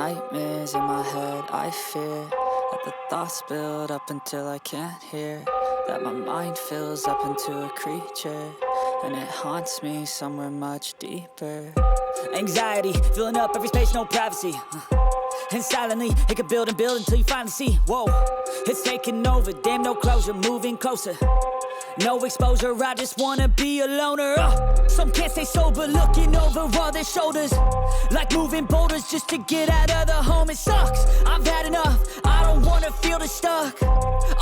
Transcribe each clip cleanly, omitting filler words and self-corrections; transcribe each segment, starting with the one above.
nightmares in my head, I fear that the thoughts build up until I can't hear, that my mind fills up into a creature, and it haunts me somewhere much deeper. Anxiety, filling up every space, no privacy. And silently, it could build and build until you finally see, whoa, it's taking over, damn no closure, moving closer. No exposure, I just wanna be a loner. Some can't stay sober, looking over all their shoulders, like moving boulders just to get out of the home. It sucks, I've had enough, I don't wanna feel the stuck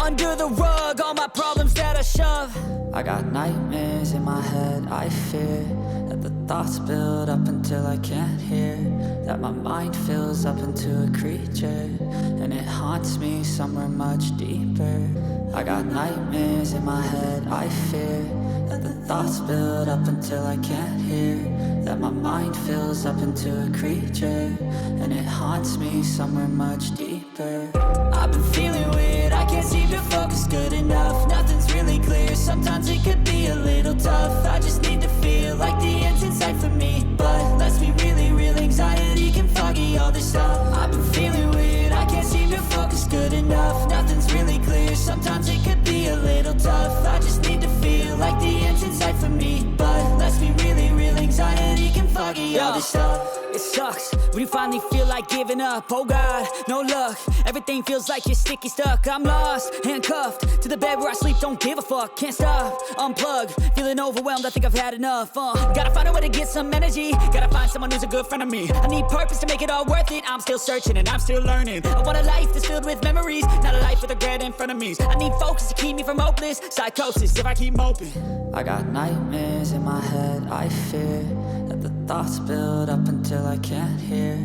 under the rug, all my problems that I shove. I got nightmares in my head, I fear that the thoughts build up until I can't hear, that my mind fills up into a creature, and it haunts me somewhere much deeper. I got nightmares in my head, I fear that the thoughts build up until I can't hear, that my mind fills up into a creature, and it haunts me somewhere much deeper. I've been feeling weird, I can't seem to focus good enough, nothing's really clear, sometimes it could be a little tough. I just need to feel like the end's in sight for me, but let's be really real, anxiety can foggy all this stuff. I've been feeling weird, I can't seem to focus good enough, nothing's really clear, sometimes it could be a little tough. I just need to feel like the end's in sight for me, but let's be really real, anxiety can foggy all this stuff. It sucks when you finally feel like giving up. Oh God, no luck, everything feels like you're sticky stuck. I'm lost, handcuffed to the bed where I sleep, don't give a fuck. Can't stop, unplug, feeling overwhelmed, I think I've had enough. Gotta find a way to get some energy, gotta find someone who's a good friend of me. I need purpose to make it all worth it, I'm still searching and I'm still learning. I want a life that's filled with memories, not a life with regret in front of me. I need focus to keep me from hopeless psychosis if I keep moping. I got nightmares in my head, I fear that the thoughts build up until I can't hear,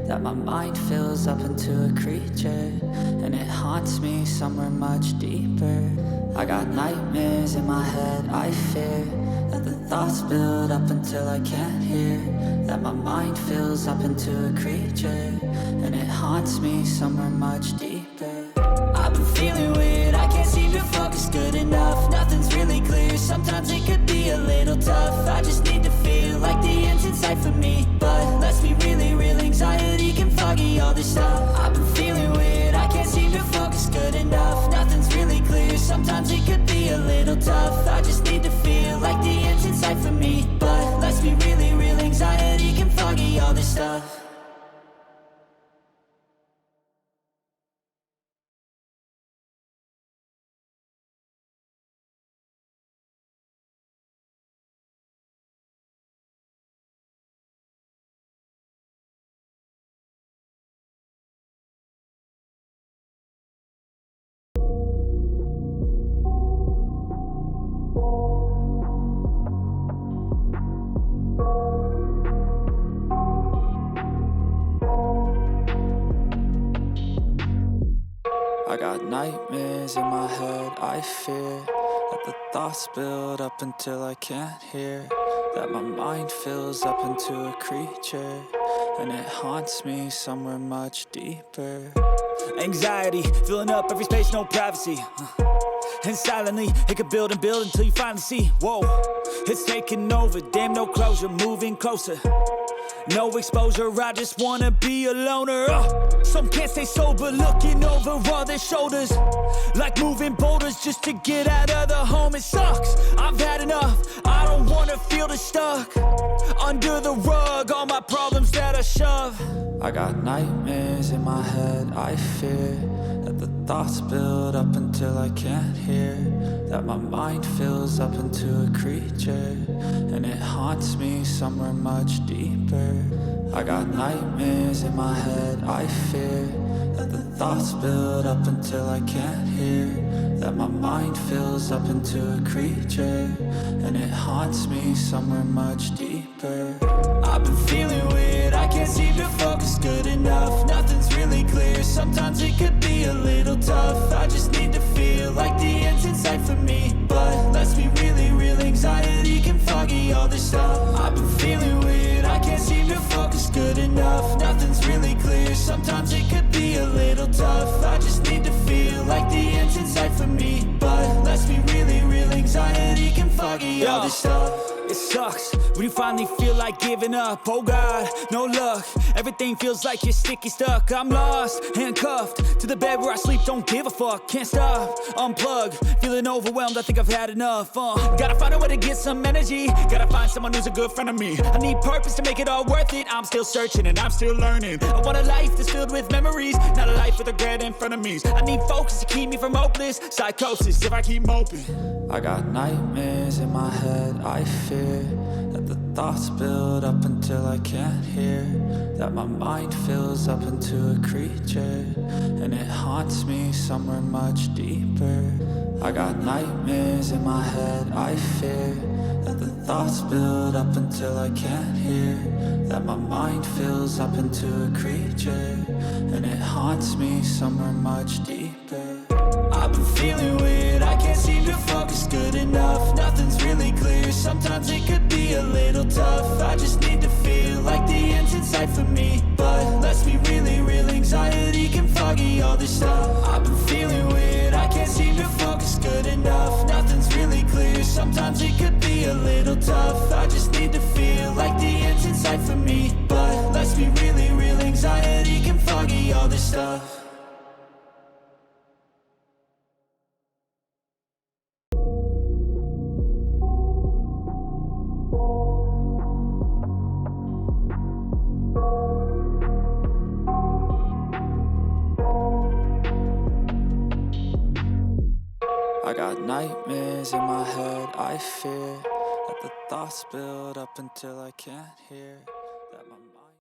that my mind fills up into a creature, and it haunts me somewhere much deeper. I got nightmares in my head, I fear that the thoughts build up until I can't hear, that my mind fills up into a creature, and it haunts me somewhere much deeper. I've been feeling weird, I can't seem to focus good enough, nothing's really clear, sometimes it could be a little tough. I just need to feel like the end's in sight for me, but let's be really real, anxiety can foggy all this stuff. I've been feeling weird, I can't seem to focus good enough, nothing's really clear, sometimes it could be a little tough. I just need to feel like the end's in sight for me, but let's be really real, anxiety can foggy all this stuff. I got nightmares in my head, I fear that the thoughts build up until I can't hear, that my mind fills up into a creature, and it haunts me somewhere much deeper. Anxiety, filling up every space, no privacy. And silently, it could build and build until you finally see, whoa, it's taking over, damn no closure, moving closer. No exposure, I just wanna be a loner. Some can't stay sober, looking over all their shoulders, like moving boulders just to get out of the home. It sucks, I've had enough, I don't wanna feel the stuck under the rug, all my problems that I shove. I got nightmares in my head, I fear that the thoughts build up until I can't hear, that my mind fills up into a creature, and it haunts me somewhere much deeper. I got nightmares in my head, I fear that the thoughts build up until I can't hear, that my mind fills up into a creature, and it haunts me somewhere much deeper. I've been feeling weird, I can't seem to focus good enough, nothing's really clear, sometimes it could be a little tough. I just need to feel like the end's in sight for me, but let's be really real, anxiety can foggy all this stuff. I've been feeling weird, I can't seem to focus good enough, nothing's really clear, sometimes it could be a little tough. I just need to feel like the end's in sight for me, but let's be really real, anxiety can foggy all this stuff. It sucks when you finally feel like giving up. Oh God, no luck. Everything feels like you're sticky stuck. I'm lost, handcuffed to the bed where I sleep. Don't give a fuck, can't stop. Unplug, feeling overwhelmed. I think I've had enough. Gotta find a way to get some energy. Gotta find someone who's a good friend of me. I need purpose to make it all worth it. I'm still searching and I'm still learning. I want a life that's filled with memories, not a life with regret in front of me. I need focus to keep me from hopeless psychosis if I keep moping. I got nightmares in my head, I fear that the thoughts build up until I can't hear, that my mind fills up into a creature, and it haunts me somewhere much deeper. I got nightmares in my head, I fear that the thoughts build up until I can't hear, that my mind fills up into a creature, and it haunts me somewhere much deeper. I've been feeling weird, I can't seem to focus good enough. Nothing's really clear, sometimes it could be a little tough. I just need to feel like the end's in sight for me, but let's be really real, anxiety can foggy all this stuff. I've been feeling weird, I can't seem to focus good enough. Nothing's really clear, sometimes it could be a little tough. I just need to feel like the end's in sight for me, but let's be really real, anxiety can foggy all this stuff. I got nightmares in my head, I fear that the thoughts build up until I can't hear,